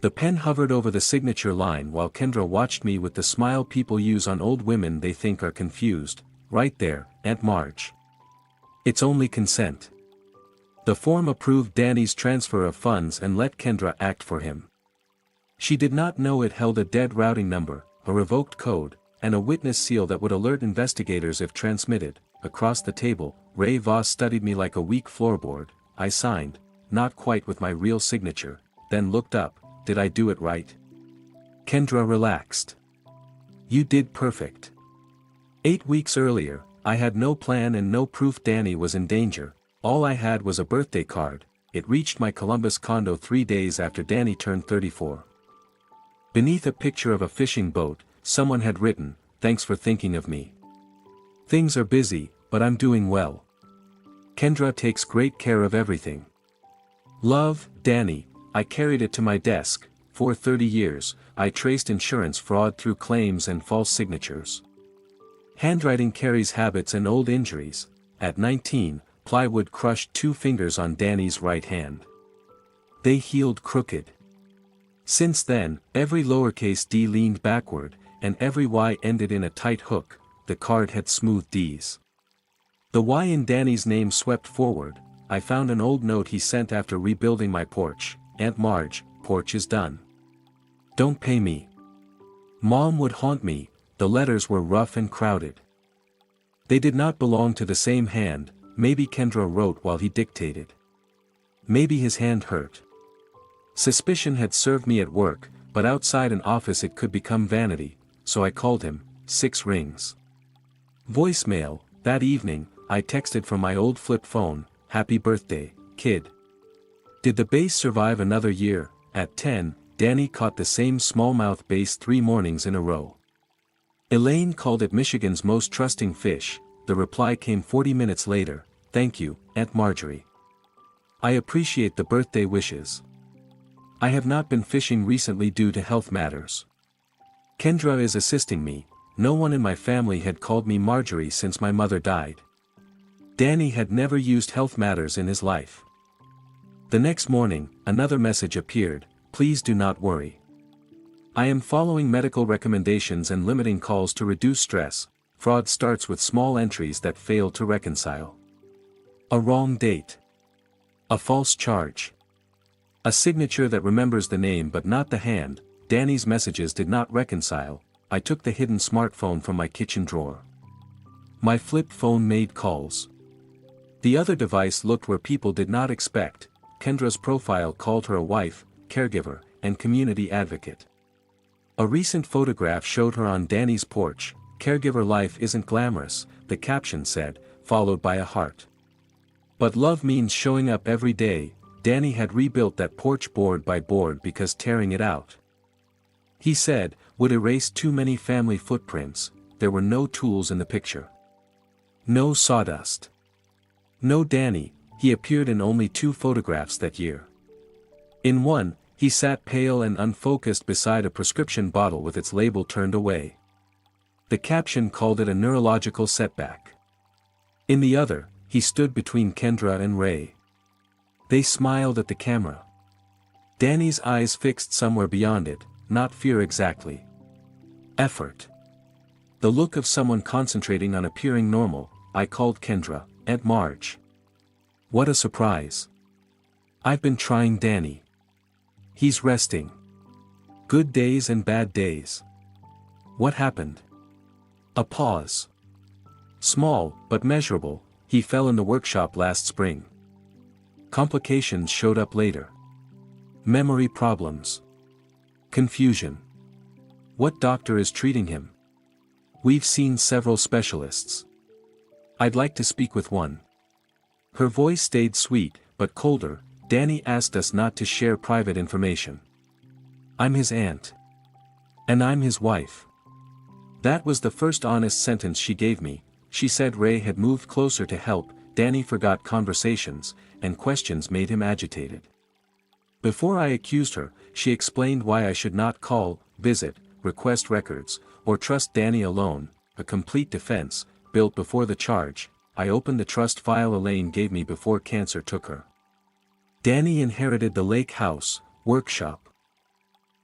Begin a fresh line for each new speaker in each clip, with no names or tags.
The pen hovered over the signature line while Kendra watched me with the smile people use on old women they think are confused. Right there, Aunt Marge. It's only consent. The form approved Danny's transfer of funds and let Kendra act for him. She did not know it held a dead routing number, a revoked code, and a witness seal that would alert investigators if transmitted. Across the table, Ray Voss studied me like a weak floorboard. I signed, not quite with my real signature, then looked up. Did I do it right? Kendra relaxed. You did perfect. 8 weeks earlier, I had no plan and no proof Danny was in danger. All I had was a birthday card. It reached my Columbus condo 3 days after Danny turned 34. Beneath a picture of a fishing boat, someone had written, "Thanks for thinking of me. Things are busy, but I'm doing well. Kendra takes great care of everything. Love, Danny." I carried it to my desk. For 30 years, I traced insurance fraud through claims and false signatures. Handwriting carries habits and old injuries. At 19, plywood crushed 2 fingers on Danny's right hand. They healed crooked. Since then, every lowercase d leaned backward, and every y ended in a tight hook. The card had smooth D's. The Y in Danny's name swept forward. I found an old note he sent after rebuilding my porch. Aunt Marge, porch is done. Don't pay me. Mom would haunt me. The letters were rough and crowded. They did not belong to the same hand. Maybe Kendra wrote while he dictated. Maybe his hand hurt. Suspicion had served me at work, but outside an office it could become vanity, so I called him. 6 rings. Voicemail. That evening, I texted from my old flip phone, "Happy birthday, kid." Did the bass survive another year? At 10, Danny caught the same smallmouth bass 3 mornings in a row. Elaine called it Michigan's most trusting fish. The reply came 40 minutes later. "Thank you, Aunt Marjorie. I appreciate the birthday wishes. I have not been fishing recently due to health matters. Kendra is assisting me." No one in my family had called me Marjorie since my mother died. Danny had never used health matters in his life. The next morning, another message appeared. "Please do not worry. I am following medical recommendations and limiting calls to reduce stress." Fraud starts with small entries that fail to reconcile. A wrong date. A false charge. A signature that remembers the name but not the hand. Danny's messages did not reconcile. I took the hidden smartphone from my kitchen drawer. My flip phone made calls. The other device looked where people did not expect. Kendra's profile called her a wife, caregiver, and community advocate. A recent photograph showed her on Danny's porch. "Caregiver life isn't glamorous," the caption said, followed by a heart. "But love means showing up every day." Danny had rebuilt that porch board by board because tearing it out, he said, would erase too many family footprints. There were no tools in the picture. No sawdust. No Danny. He appeared in only 2 photographs that year. In one, he sat pale and unfocused beside a prescription bottle with its label turned away. The caption called it a neurological setback. In the other, he stood between Kendra and Ray. They smiled at the camera. Danny's eyes fixed somewhere beyond it, not fear exactly. Effort. The look of someone concentrating on appearing normal. I called Kendra, "Aunt Marge." "What a surprise. I've been trying Danny. He's resting. Good days and bad days." "What happened?" A pause. "Small, but measurable. He fell in the workshop last spring. Complications showed up later. Memory problems. Confusion." "What doctor is treating him?" "We've seen several specialists. I'd like to speak with one." Her voice stayed sweet, but colder. "Danny asked us not to share private information. I'm his aunt. And I'm his wife." That was the first honest sentence she gave me. She said Ray had moved closer to help. Danny forgot conversations, and questions made him agitated. Before I accused her, she explained why I should not call, visit, request records, or trust Danny alone. A complete defense, built before the charge. I opened the trust file Elaine gave me before cancer took her. Danny inherited the lake house, workshop,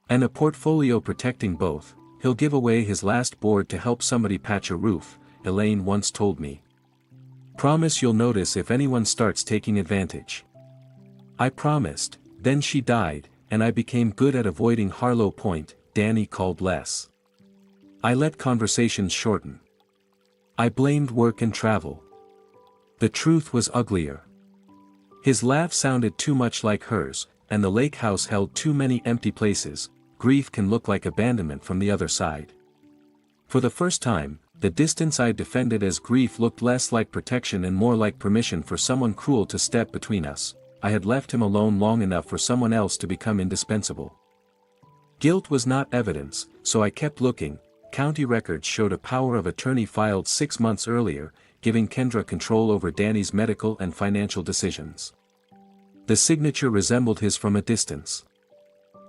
And a portfolio protecting both. He'll give away his last board to help somebody patch a roof, Elaine once told me. Promise you'll notice if anyone starts taking advantage. I promised. Then she died, and I became good at avoiding Harlow Point. Danny called less. I let conversations shorten. I blamed work and travel. The truth was uglier. His laugh sounded too much like hers, and the lake house held too many empty places. Grief can look like abandonment from the other side. For the first time, the distance I defended as grief looked less like protection and more like permission for someone cruel to step between us. I had left him alone long enough for someone else to become indispensable. Guilt was not evidence, so I kept looking. County records showed a power of attorney filed 6 months earlier, giving Kendra control over Danny's medical and financial decisions. The signature resembled his from a distance.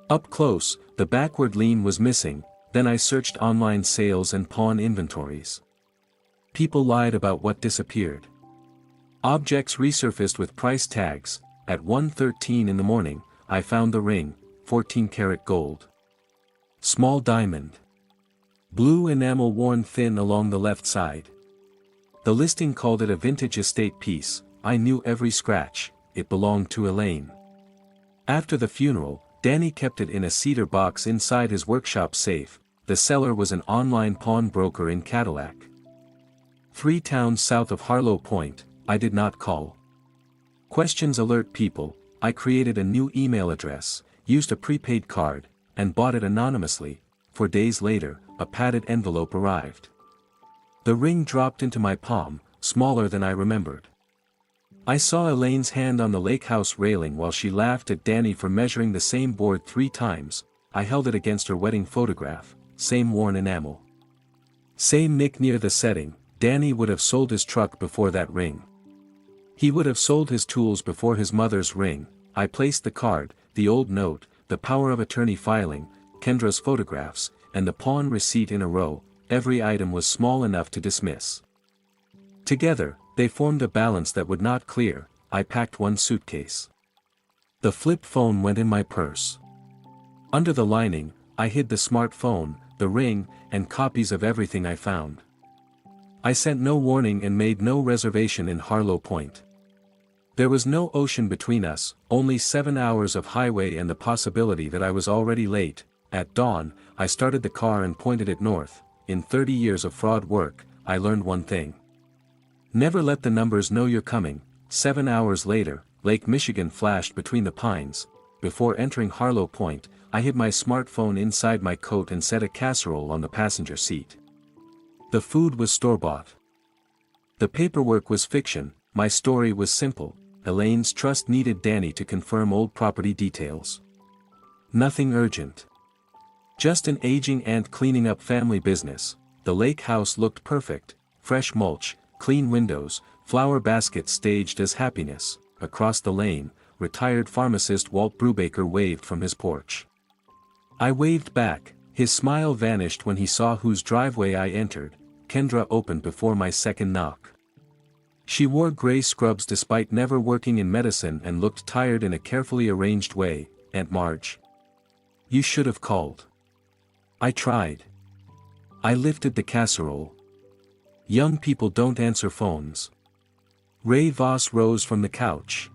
Up close, the backward lean was missing. Then I searched online sales and pawn inventories. People lied about what disappeared. Objects resurfaced with price tags. At 1:13 in the morning, I found the ring, 14-karat gold. Small diamond. Blue enamel worn thin along the left side. The listing called it a vintage estate piece. I knew every scratch. It belonged to Elaine. After the funeral, Danny kept it in a cedar box inside his workshop safe. The seller was an online pawnbroker in Cadillac. 3 towns south of Harlow Point. I did not call. Questions alert people. I created a new email address, used a prepaid card, and bought it anonymously. 4 days later, a padded envelope arrived. The ring dropped into my palm, smaller than I remembered. I saw Elaine's hand on the lake house railing while she laughed at Danny for measuring the same board 3 times. I held it against her wedding photograph, same worn enamel. Same nick near the setting. Danny would have sold his truck before that ring. He would have sold his tools before his mother's ring. I placed the card, the old note, the power of attorney filing, Kendra's photographs, and the pawn receipt in a row. Every item was small enough to dismiss. Together, they formed a balance that would not clear. I packed 1 suitcase. The flip phone went in my purse. Under the lining, I hid the smartphone, the ring, and copies of everything I found. I sent no warning and made no reservation in Harlow Point. There was no ocean between us, only 7 hours of highway and the possibility that I was already late. At dawn, I started the car and pointed it north. In 30 years of fraud work, I learned one thing. Never let the numbers know you're coming. 7 hours later, Lake Michigan flashed between the pines. Before entering Harlow Point, I hid my smartphone inside my coat and set a casserole on the passenger seat. The food was store-bought. The paperwork was fiction. My story was simple. Elaine's trust needed Danny to confirm old property details. Nothing urgent. Just an aging aunt cleaning up family business. The lake house looked perfect. Fresh mulch, clean windows, flower baskets staged as happiness. Across the lane, retired pharmacist Walt Brubaker waved from his porch. I waved back. His smile vanished when he saw whose driveway I entered. Kendra opened before my second knock. She wore gray scrubs despite never working in medicine and looked tired in a carefully arranged way. Aunt Marge. You should have called. I tried. I lifted the casserole. Young people don't answer phones. Ray Voss rose from the couch.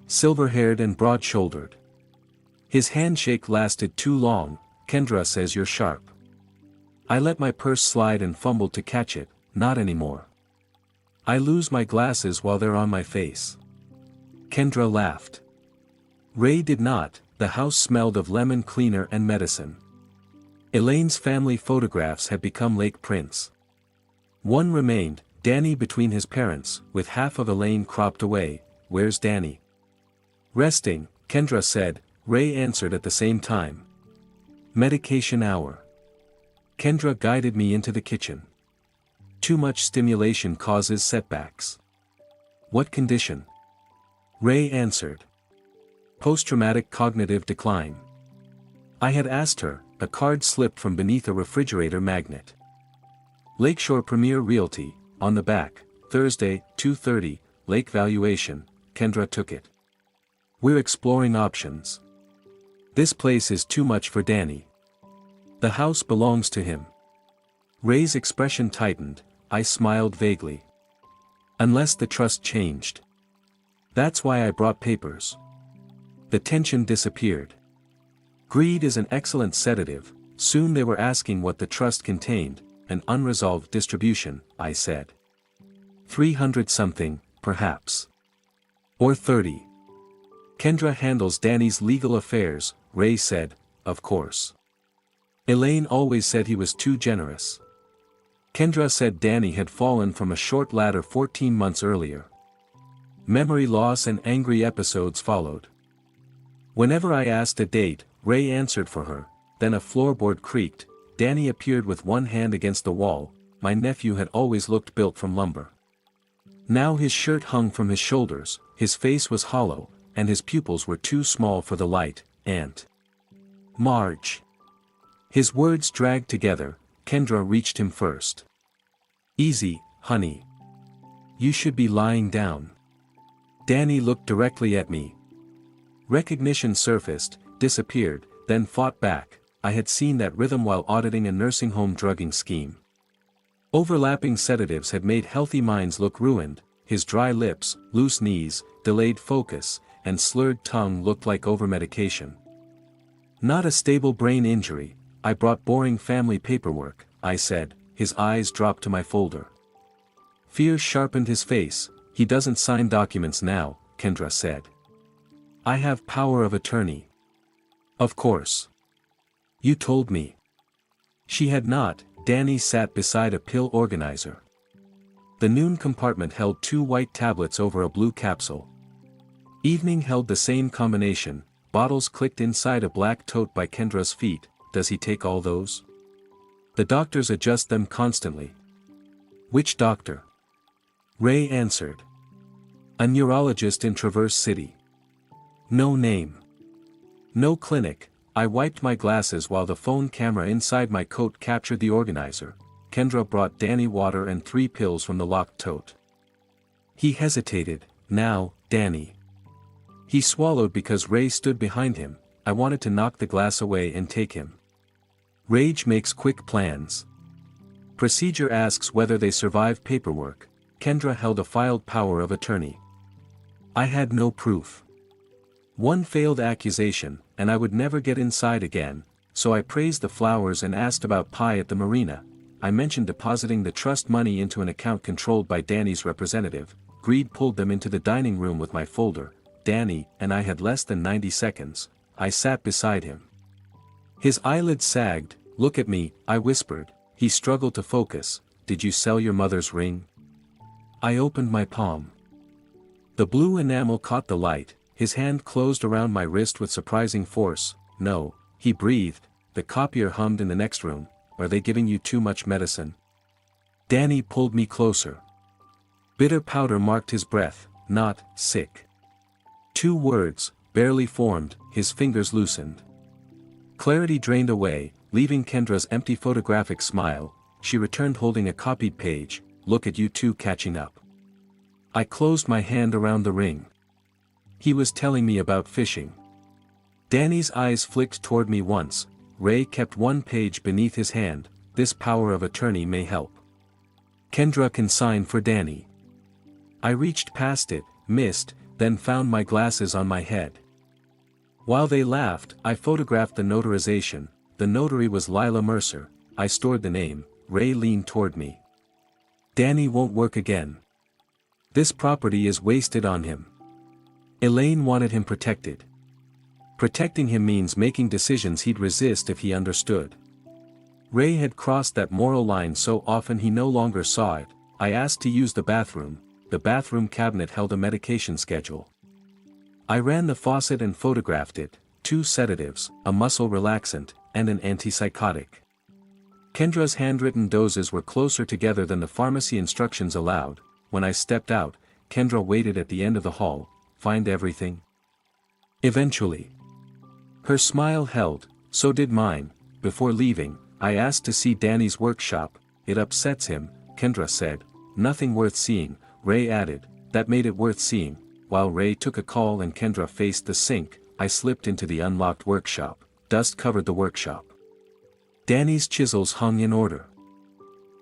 Silver-haired and broad-shouldered. His handshake lasted too long. Kendra says you're sharp. I let my purse slide and fumbled to catch it. Not anymore. I lose my glasses while they're on my face. Kendra laughed. Ray did not. The house smelled of lemon cleaner and medicine. Elaine's family photographs had become lake prints. One remained, Danny between his parents, with half of Elaine cropped away. Where's Danny? Resting, Kendra said. Ray answered at the same time. Medication hour. Kendra guided me into the kitchen. Too much stimulation causes setbacks. What condition? Ray answered. Post-traumatic cognitive decline. I had asked her. A card slipped from beneath a refrigerator magnet. Lakeshore Premier Realty, on the back, Thursday, 2:30, Lake Valuation. Kendra took it. We're exploring options. This place is too much for Danny. The house belongs to him. Ray's expression tightened. I smiled vaguely. Unless the trust changed. That's why I brought papers. The tension disappeared. Greed is an excellent sedative. Soon they were asking what the trust contained, an unresolved distribution, I said. 300 something, perhaps. Or 30. Kendra handles Danny's legal affairs, Ray said, of course. Elaine always said he was too generous. Kendra said Danny had fallen from a short ladder 14 months earlier. Memory loss and angry episodes followed. Whenever I asked a date, Ray answered for her, then a floorboard creaked, Danny appeared with one hand against the wall. My nephew had always looked built from lumber. Now his shirt hung from his shoulders, his face was hollow, and his pupils were too small for the light. Aunt Marge. His words dragged together. Kendra reached him first. Easy, honey. You should be lying down. Danny looked directly at me. Recognition surfaced, disappeared, then fought back. I had seen that rhythm while auditing a nursing home drugging scheme. Overlapping sedatives had made healthy minds look ruined. His dry lips, loose knees, delayed focus, and slurred tongue looked like overmedication. Not a stable brain injury. I brought boring family paperwork, I said. His eyes dropped to my folder. Fear sharpened his face. He doesn't sign documents now, Kendra said. I have power of attorney. Of course. You told me. She had not. Danny sat beside a pill organizer. The noon compartment held 2 white tablets over a blue capsule. Evening held the same combination. Bottles clicked inside a black tote by Kendra's feet. Does he take all those? The doctors adjust them constantly. Which doctor? Ray answered. A neurologist in Traverse City. No name. No clinic. I wiped my glasses while the phone camera inside my coat captured the organizer. Kendra brought Danny water and 3 pills from the locked tote. He hesitated. Now, Danny. He swallowed because Ray stood behind him. I wanted to knock the glass away and take him. Rage makes quick plans. Procedure asks whether they survive paperwork. Kendra held a filed power of attorney. I had no proof. One failed accusation, and I would never get inside again, so I praised the flowers and asked about pie at the marina. I mentioned depositing the trust money into an account controlled by Danny's representative. Greed pulled them into the dining room with my folder. Danny and I had less than 90 seconds. I sat beside him. His eyelids sagged. Look at me, I whispered. He struggled to focus. Did you sell your mother's ring? I opened my palm. The blue enamel caught the light. His hand closed around my wrist with surprising force. No, he breathed. The copier hummed in the next room. Are they giving you too much medicine? Danny pulled me closer. Bitter powder marked his breath. Not sick. 2 words, barely formed. His fingers loosened. Clarity drained away, leaving Kendra's empty photographic smile. She returned holding a copied page. Look at you 2 catching up. I closed my hand around the ring. He was telling me about fishing. Danny's eyes flicked toward me once. Ray kept 1 page beneath his hand. This power of attorney may help. Kendra can sign for Danny. I reached past it, missed, then found my glasses on my head. While they laughed, I photographed the notarization. The notary was Lila Mercer. I stored the name. Ray leaned toward me. Danny won't work again. This property is wasted on him. Elaine wanted him protected. Protecting him means making decisions he'd resist if he understood. Ray had crossed that moral line so often he no longer saw it. I asked to use the bathroom. The bathroom cabinet held a medication schedule. I ran the faucet and photographed it. 2 sedatives, a muscle relaxant, and an antipsychotic. Kendra's handwritten doses were closer together than the pharmacy instructions allowed. When I stepped out, Kendra waited at the end of the hall. Find everything? Eventually. Her smile held, so did mine. Before leaving, I asked to see Danny's workshop. It upsets him, Kendra said. Nothing worth seeing, Ray added. That made it worth seeing. While Ray took a call and Kendra faced the sink, I slipped into the unlocked workshop. Dust covered the workshop. Danny's chisels hung in order.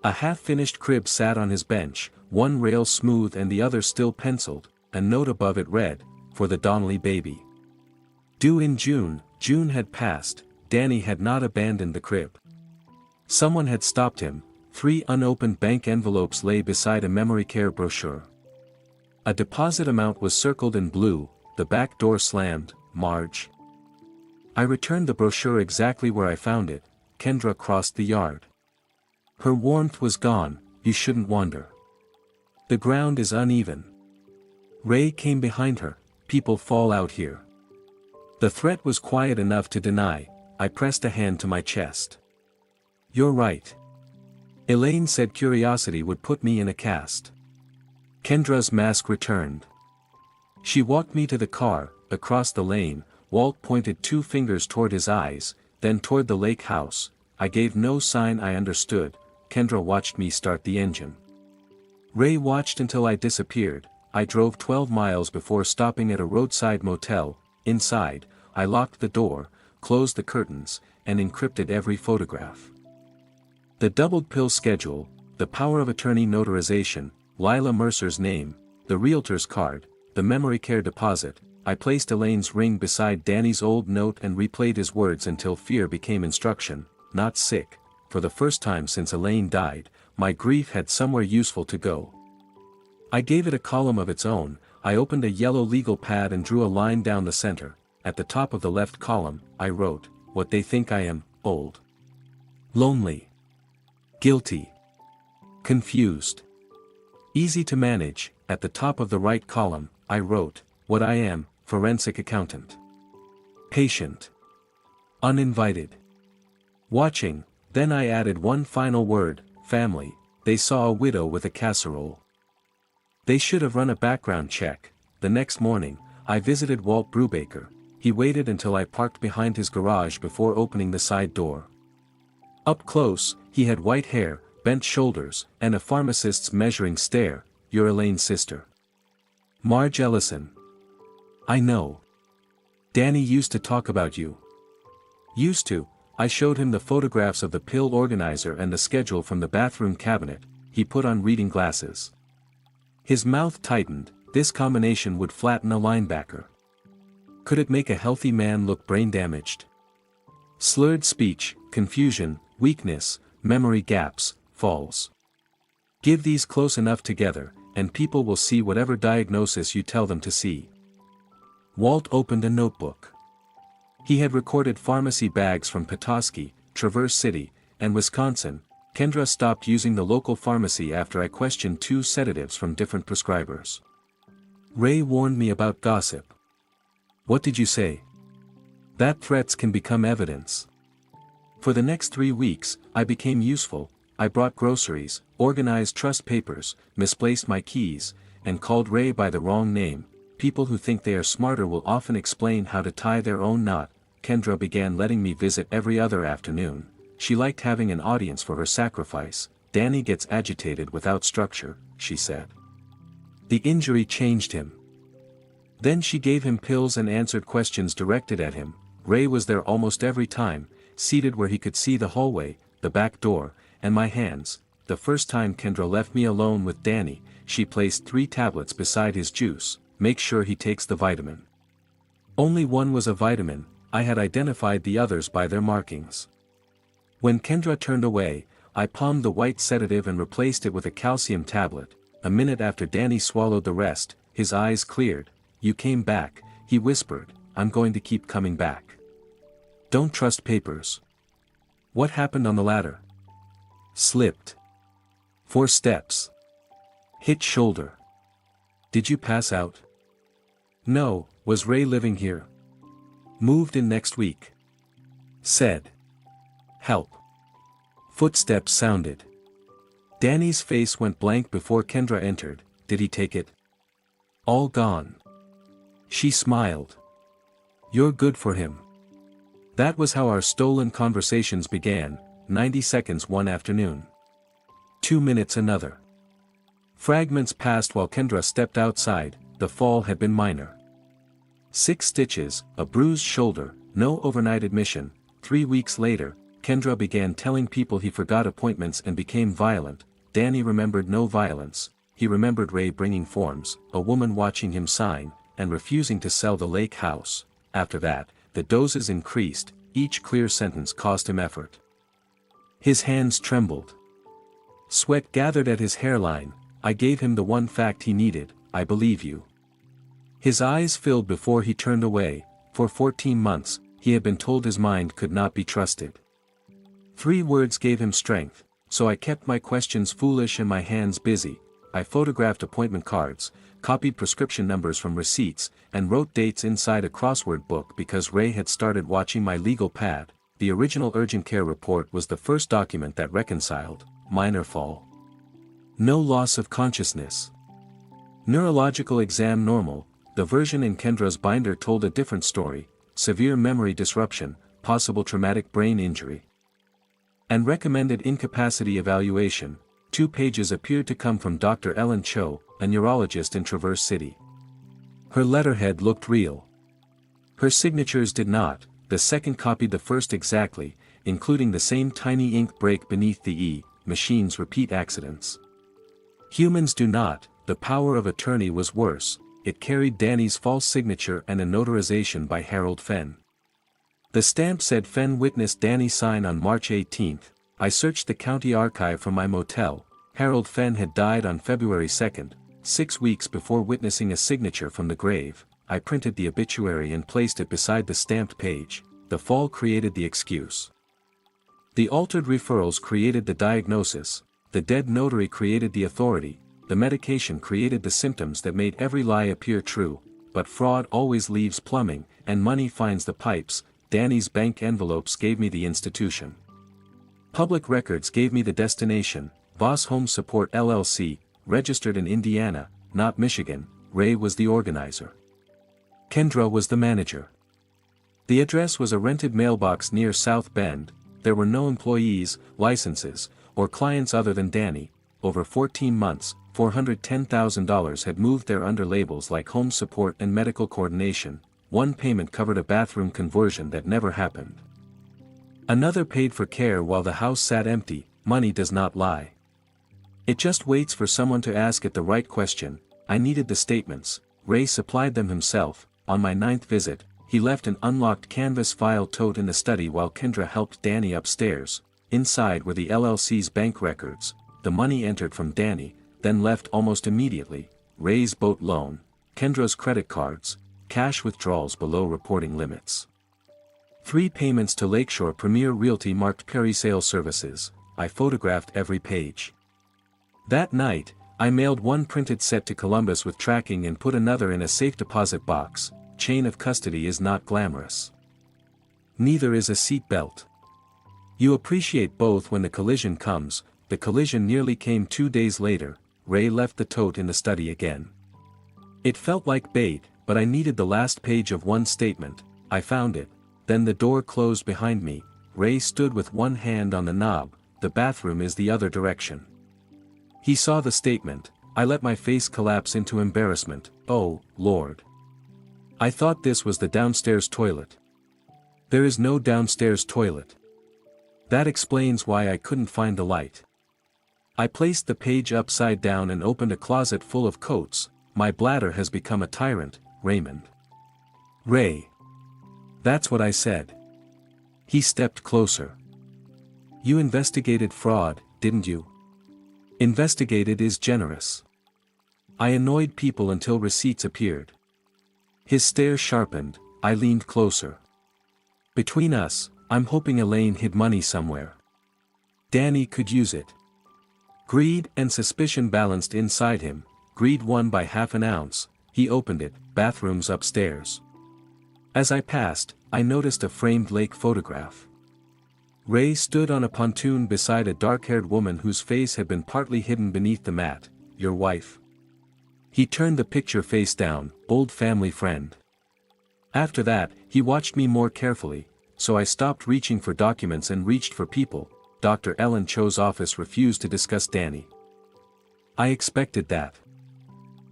A half-finished crib sat on his bench, one rail smooth and the other still penciled. A note above it read, "For the Donnelly baby." Due in June. June had passed. Danny had not abandoned the crib. Someone had stopped him. 3 unopened bank envelopes lay beside a memory care brochure. A deposit amount was circled in blue. The back door slammed. Marge. I returned the brochure exactly where I found it. Kendra crossed the yard. Her warmth was gone. You shouldn't wonder. The ground is uneven. Ray came behind her. People fall out here. The threat was quiet enough to deny. I pressed a hand to my chest. You're right. Elaine said curiosity would put me in a cast. Kendra's mask returned. She walked me to the car. Across the lane, Walt pointed 2 fingers toward his eyes, then toward the lake house. I gave no sign I understood. Kendra watched me start the engine. Ray watched until I disappeared. I drove 12 miles before stopping at a roadside motel. Inside, I locked the door, closed the curtains, and encrypted every photograph. The doubled pill schedule, the power of attorney notarization, Lila Mercer's name, the realtor's card, the memory care deposit. I placed Elaine's ring beside Danny's old note and replayed his words until fear became instruction, not sick. For the first time since Elaine died, my grief had somewhere useful to go. I gave it a column of its own. I opened a yellow legal pad and drew a line down the center. At the top of the left column, I wrote, "What they think I am, old. Lonely. Guilty. Confused. Easy to manage." At the top of the right column, I wrote, "What I am, forensic accountant. Patient. Uninvited. Watching." Then I added one final word, family. They saw a widow with a casserole. They should have run a background check. The next morning, I visited Walt Brubaker. He waited until I parked behind his garage before opening the side door. Up close, he had white hair, bent shoulders, and a pharmacist's measuring stare. "You're Elaine's sister. Marge Ellison." "I know. Danny used to talk about you." "Used to." I showed him the photographs of the pill organizer and the schedule from the bathroom cabinet. He put on reading glasses. His mouth tightened. This combination would flatten a linebacker. Could it make a healthy man look brain-damaged? Slurred speech, confusion, weakness, memory gaps, falls. Give these close enough together, and people will see whatever diagnosis you tell them to see. Walt opened a notebook. He had recorded pharmacy bags from Petoskey, Traverse City, and Wisconsin. Kendra stopped using the local pharmacy after I questioned 2 sedatives from different prescribers. Ray warned me about gossip. "What did you say?" "That threats can become evidence." For the next 3 weeks, I became useful. I brought groceries, organized trust papers, misplaced my keys, and called Ray by the wrong name. People who think they are smarter will often explain how to tie their own knot. Kendra began letting me visit every other afternoon. She liked having an audience for her sacrifice. "Danny gets agitated without structure," she said. The injury changed him. Then she gave him pills and answered questions directed at him. Ray was there almost every time, seated where he could see the hallway, the back door, and my hands. The first time Kendra left me alone with Danny, she placed 3 tablets beside his juice. "Make sure he takes the vitamin." Only one was a vitamin. I had identified the others by their markings. When Kendra turned away, I palmed the white sedative and replaced it with a calcium tablet. A minute after Danny swallowed the rest, his eyes cleared. "You came back," he whispered. "I'm going to keep coming back. Don't trust papers." "What happened on the ladder?" "Slipped. 4 steps. Hit shoulder." "Did you pass out?" "No." "Was Ray living here?" "Moved in next week." Said. "Help." Footsteps sounded. Danny's face went blank before Kendra entered. "Did he take it?" "All gone." She smiled. "You're good for him." That was how our stolen conversations began. 90 seconds one afternoon. 2 minutes another. Fragments passed while Kendra stepped outside. The fall had been minor. 6 stitches, a bruised shoulder, no overnight admission. 3 weeks later, Kendra began telling people he forgot appointments and became violent. Danny remembered no violence. He remembered Ray bringing forms, a woman watching him sign, and refusing to sell the lake house. After that, the doses increased, each clear sentence cost him effort. His hands trembled. Sweat gathered at his hairline. I gave him the one fact he needed: I believe you. His eyes filled before he turned away. For 14 months, he had been told his mind could not be trusted. 3 words gave him strength, so I kept my questions foolish and my hands busy. I photographed appointment cards, copied prescription numbers from receipts, and wrote dates inside a crossword book because Ray had started watching my legal pad. The original urgent care report was the first document that reconciled: minor fall. No loss of consciousness. Neurological exam normal. The version in Kendra's binder told a different story: severe memory disruption, possible traumatic brain injury. And recommended incapacity evaluation. 2 pages appeared to come from Dr. Ellen Cho, a neurologist in Traverse City. Her letterhead looked real. Her signatures did not. The second copied the first exactly, including the same tiny ink break beneath the E. Machines repeat accidents. Humans do not. The power of attorney was worse. It carried Danny's false signature and a notarization by Harold Fenn. The stamp said Fenn witnessed Danny sign on March 18. I searched the county archive from my motel. Harold Fenn had died on February 2, 6 weeks before witnessing a signature from the grave. I printed the obituary and placed it beside the stamped page. The fall created the excuse. The altered referrals created the diagnosis. The dead notary created the authority. The medication created the symptoms that made every lie appear true. But fraud always leaves plumbing, and money finds the pipes. Danny's bank envelopes gave me the institution. Public records gave me the destination: Voss Home Support LLC, registered in Indiana, not Michigan. Ray was the organizer. Kendra was the manager. The address was a rented mailbox near South Bend. There were no employees, licenses, or clients other than Danny. Over 14 months, $410,000 had moved there under labels like home support and medical coordination. One payment covered a bathroom conversion that never happened. Another paid for care while the house sat empty. Money does not lie. It just waits for someone to ask it the right question. I needed the statements. Ray supplied them himself. On my 9th visit, he left an unlocked canvas file tote in the study while Kendra helped Danny upstairs. Inside were the LLC's bank records. The money entered from Danny, then left almost immediately. Ray's boat loan, Kendra's credit cards, cash withdrawals below reporting limits. 3 payments to Lakeshore Premier Realty marked Perry Sales Services. I photographed every page. That night, I mailed one printed set to Columbus with tracking and put another in a safe deposit box. Chain of custody is not glamorous. Neither is a seat belt. You appreciate both when the collision comes. The collision nearly came 2 days later. Ray left the tote in the study again. It felt like bait, but I needed the last page of one statement. I found it. Then the door closed behind me. Ray stood with one hand on the knob. The bathroom is the other direction. He saw the statement. I let my face collapse into embarrassment. Oh, Lord. I thought this was the downstairs toilet. There is no downstairs toilet. That explains why I couldn't find the light. I placed the page upside down and opened a closet full of coats. My bladder has become a tyrant, Raymond. Ray. That's what I said. He stepped closer. You investigated fraud, didn't you? Investigated is generous. I annoyed people until receipts appeared. His stare sharpened. I leaned closer. Between us, I'm hoping Elaine hid money somewhere. Danny could use it. Greed and suspicion balanced inside him. Greed won by half an ounce. He opened it. Bathrooms upstairs. As I passed, I noticed a framed lake photograph. Ray stood on a pontoon beside a dark-haired woman whose face had been partly hidden beneath the mat. Your wife. He turned the picture face down. Old family friend. After that, he watched me more carefully, so I stopped reaching for documents and reached for people. Dr. Ellen Cho's office refused to discuss Danny. I expected that.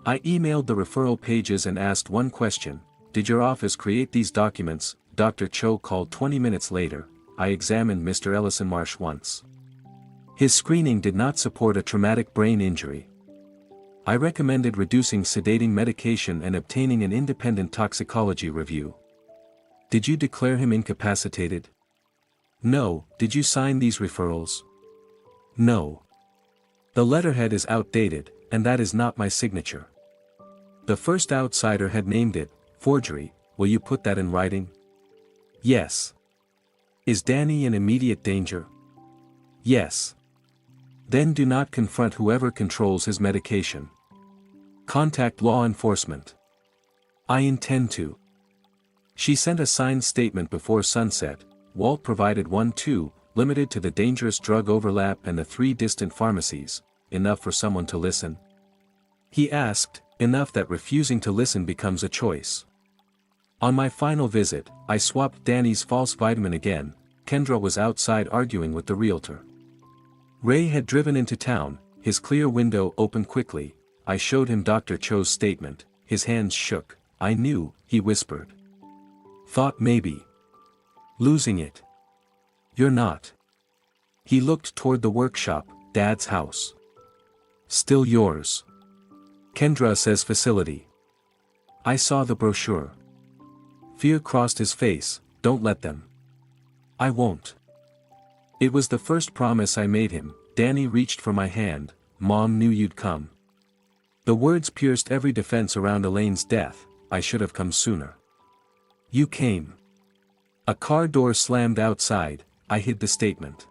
I emailed the referral pages and asked one question. did your office create these documents? Dr. Cho called 20 minutes later. I examined Mr. Ellison Marsh once. His screening did not support a traumatic brain injury. I recommended reducing sedating medication and obtaining an independent toxicology review. Did you declare him incapacitated? No. Did you sign these referrals? No. The letterhead is outdated, and that is not my signature. The first outsider had named it forgery. Will you put that in writing? Yes. Is Danny in immediate danger? Yes. Then do not confront whoever controls his medication. Contact law enforcement. I intend to. She sent a signed statement before sunset. Walt provided one too, limited to the dangerous drug overlap and the 3 distant pharmacies. Enough for someone to listen? He asked, enough that refusing to listen becomes a choice. On my final visit, I swapped Danny's false vitamin again. Kendra was outside arguing with the realtor. Ray had driven into town, his clear window opened quickly. I showed him Dr. Cho's statement. His hands shook. I knew, he whispered. Thought maybe. Losing it. You're not. He looked toward the workshop, Dad's house. Still yours. Kendra says facility. I saw the brochure. Fear crossed his face. Don't let them. I won't. It was the first promise I made him. Danny reached for my hand. Mom knew you'd come. The words pierced every defense around Elaine's death. I should have come sooner. You came. A car door slammed outside. I hid the statement.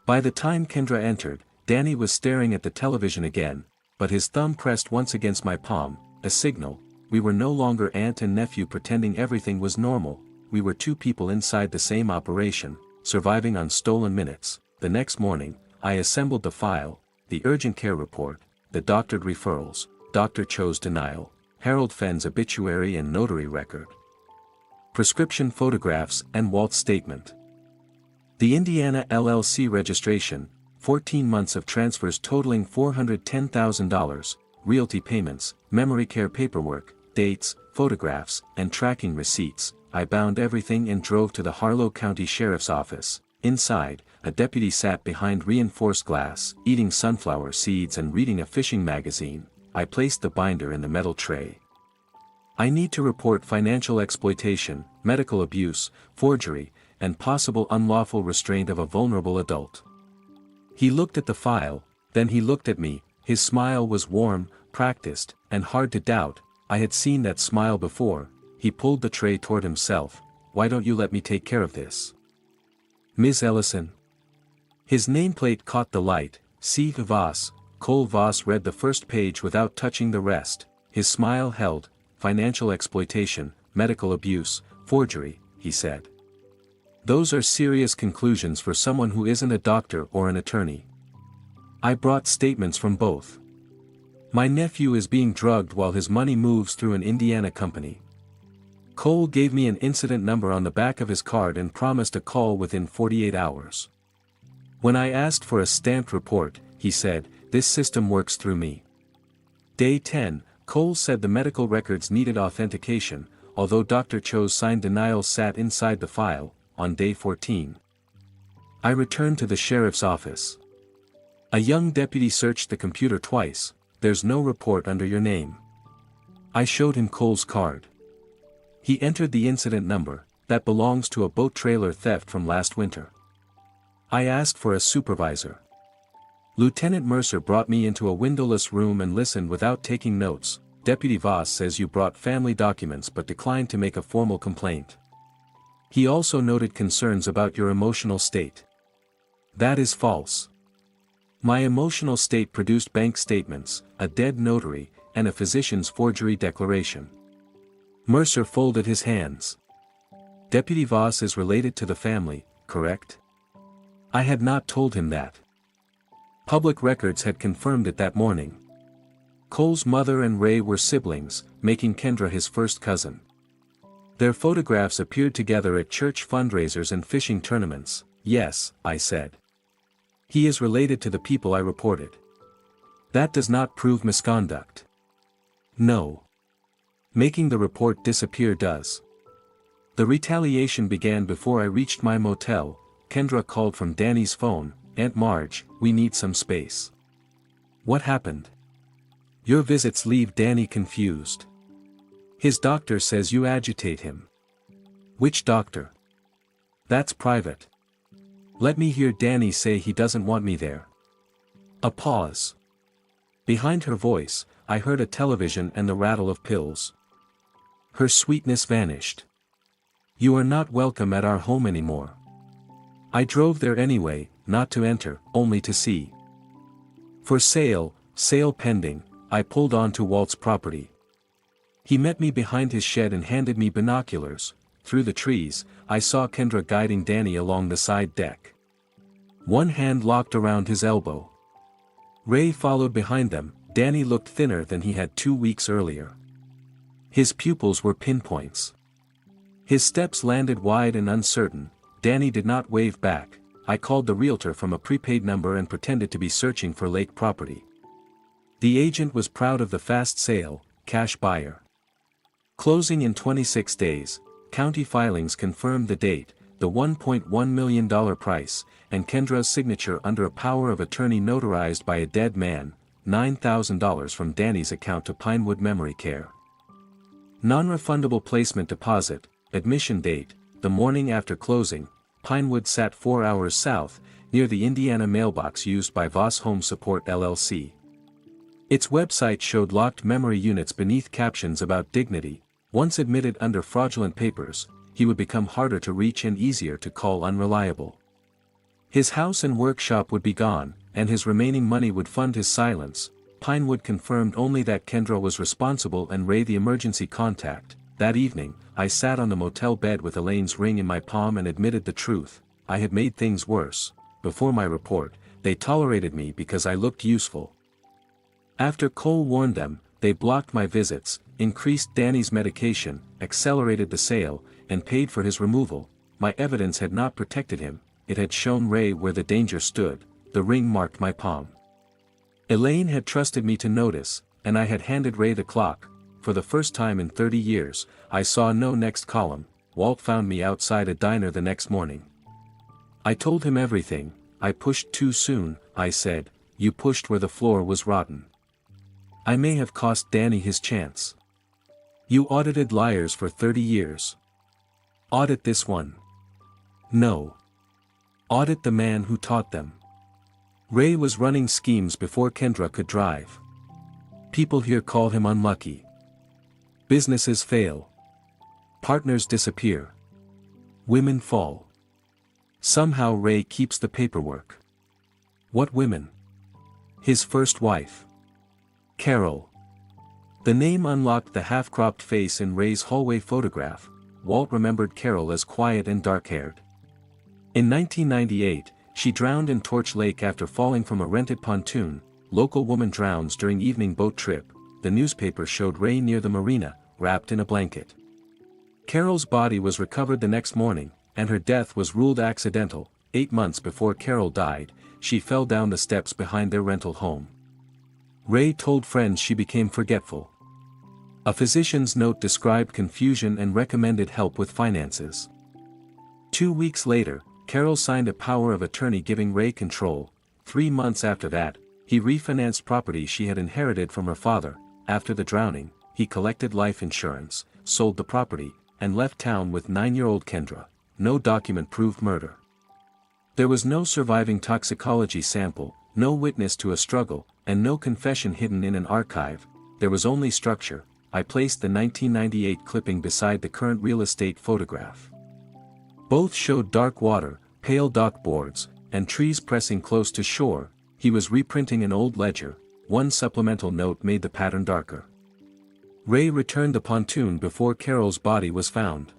By the time Kendra entered, Danny was staring at the television again, but his thumb pressed once against my palm, a signal. We were no longer aunt and nephew pretending everything was normal. We were 2 people inside the same operation, surviving on stolen minutes. The next morning, I assembled the file, the urgent care report, the doctored referrals, Dr. Cho's denial, Harold Fenn's obituary and notary record, prescription photographs and Walt's statement. The Indiana LLC registration, 14 months of transfers totaling $410,000, realty payments, memory care paperwork, dates, photographs, and tracking receipts. I bound everything and drove to the Harlow County Sheriff's Office. Inside, a deputy sat behind reinforced glass, eating sunflower seeds and reading a fishing magazine. I placed the binder in the metal tray. I need to report financial exploitation, medical abuse, forgery, and possible unlawful restraint of a vulnerable adult. He looked at the file, then he looked at me. His smile was warm, practiced, and hard to doubt. I had seen that smile before. He pulled the tray toward himself. Why don't you let me take care of this? Ms. Ellison. His nameplate caught the light. C. Voss. Cole Voss read the first page without touching the rest. His smile held. Financial exploitation, medical abuse, forgery, he said. Those are serious conclusions for someone who isn't a doctor or an attorney. I brought statements from both. My nephew is being drugged while his money moves through an Indiana company. Cole gave me an incident number on the back of his card and promised a call within 48 hours. When I asked for a stamped report, he said, "This system works through me." Day 10, Cole said the medical records needed authentication, although Dr. Cho's signed denial sat inside the file. On day 14, I returned to the sheriff's office. A young deputy searched the computer twice. There's no report under your name. I showed him Cole's card. He entered the incident number, that belongs to a boat trailer theft from last winter. I asked for a supervisor. Lieutenant Mercer brought me into a windowless room and listened without taking notes. Deputy Voss says you brought family documents but declined to make a formal complaint. He also noted concerns about your emotional state. That is false. My emotional state produced bank statements, a dead notary, and a physician's forgery declaration. Mercer folded his hands. Deputy Voss is related to the family, correct? I had not told him that. Public records had confirmed it that morning. Cole's mother and Ray were siblings, making Kendra his first cousin. Their photographs appeared together at church fundraisers and fishing tournaments. Yes, I said. He is related to the people I reported. That does not prove misconduct. No. Making the report disappear does. The retaliation began before I reached my motel. Kendra called from Danny's phone, "Aunt Marge, we need some space." "What happened?" "Your visits leave Danny confused. His doctor says you agitate him." "Which doctor?" "That's private. Let me hear Danny say he doesn't want me there." A pause. Behind her voice, I heard a television and the rattle of pills. Her sweetness vanished. "You are not welcome at our home anymore." I drove there anyway, not to enter, only to see. "For sale, sale pending." I pulled onto Walt's property. He met me behind his shed and handed me binoculars. Through the trees, I saw Kendra guiding Danny along the side deck. One hand locked around his elbow. Ray followed behind them. Danny looked thinner than he had 2 weeks earlier. His pupils were pinpoints. His steps landed wide and uncertain. Danny did not wave back. I called the realtor from a prepaid number and pretended to be searching for lake property. The agent was proud of the fast sale, cash buyer. Closing in 26 days, county filings confirmed the date, the $1.1 million price, and Kendra's signature under a power of attorney notarized by a dead man, $9,000 from Danny's account to Pinewood Memory Care. Non-refundable placement deposit, admission date, the morning after closing. Pinewood sat 4 hours south, near the Indiana mailbox used by Voss Home Support LLC. Its website showed locked memory units beneath captions about dignity. Once admitted under fraudulent papers, he would become harder to reach and easier to call unreliable. His house and workshop would be gone, and his remaining money would fund his silence. Pinewood confirmed only that Kendra was responsible and Ray the emergency contact. That evening, I sat on the motel bed with Elaine's ring in my palm and admitted the truth. I had made things worse. Before my report, they tolerated me because I looked useful. After Cole warned them, they blocked my visits, increased Danny's medication, accelerated the sale, and paid for his removal. My evidence had not protected him. It had shown Ray where the danger stood. The ring marked my palm. Elaine had trusted me to notice, and I had handed Ray the clock. For the first time in 30 years, I saw no next column. Walt found me outside a diner the next morning. I told him everything. "I pushed too soon," I said. "You pushed where the floor was rotten. I may have cost Danny his chance." "You audited liars for 30 years. Audit this one." "No. Audit the man who taught them." Ray was running schemes before Kendra could drive. People here call him unlucky. Businesses fail. Partners disappear. Women fall. Somehow Ray keeps the paperwork. What women? His first wife. Carol. The name unlocked the half-cropped face in Ray's hallway photograph. Walt remembered Carol as quiet and dark-haired. In 1998, she drowned in Torch Lake after falling from a rented pontoon. Local woman drowns during evening boat trip. The newspaper showed Ray near the marina, wrapped in a blanket. Carol's body was recovered the next morning, and her death was ruled accidental. 8 months before Carol died, she fell down the steps behind their rental home. Ray told friends she became forgetful. A physician's note described confusion and recommended help with finances. 2 weeks later, Carol signed a power of attorney giving Ray control. 3 months after that, he refinanced property she had inherited from her father. After the drowning, he collected life insurance, sold the property, and left town with 9-year-old Kendra. No document proved murder. There was no surviving toxicology sample, no witness to a struggle, and no confession hidden in an archive. There was only structure. I placed the 1998 clipping beside the current real estate photograph. Both showed dark water, pale dock boards, and trees pressing close to shore. He was reprinting an old ledger. One supplemental note made the pattern darker. Ray returned the pontoon before Carol's body was found.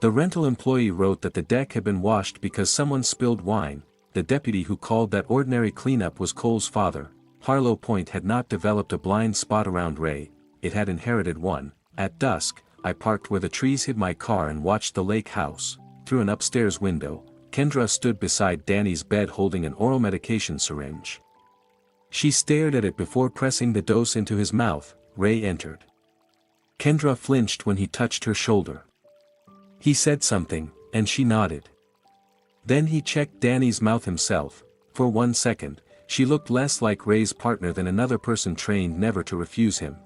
The rental employee wrote that the deck had been washed because someone spilled wine. The deputy who called that ordinary cleanup was Cole's father. Harlow Point had not developed a blind spot around Ray. It had inherited one. At dusk, I parked where the trees hid my car and watched the lake house. Through an upstairs window, Kendra stood beside Danny's bed holding an oral medication syringe. She stared at it before pressing the dose into his mouth. Ray entered. Kendra flinched when he touched her shoulder. He said something, and she nodded. Then he checked Danny's mouth himself. For 1 second, she looked less like Ray's partner than another person trained never to refuse him.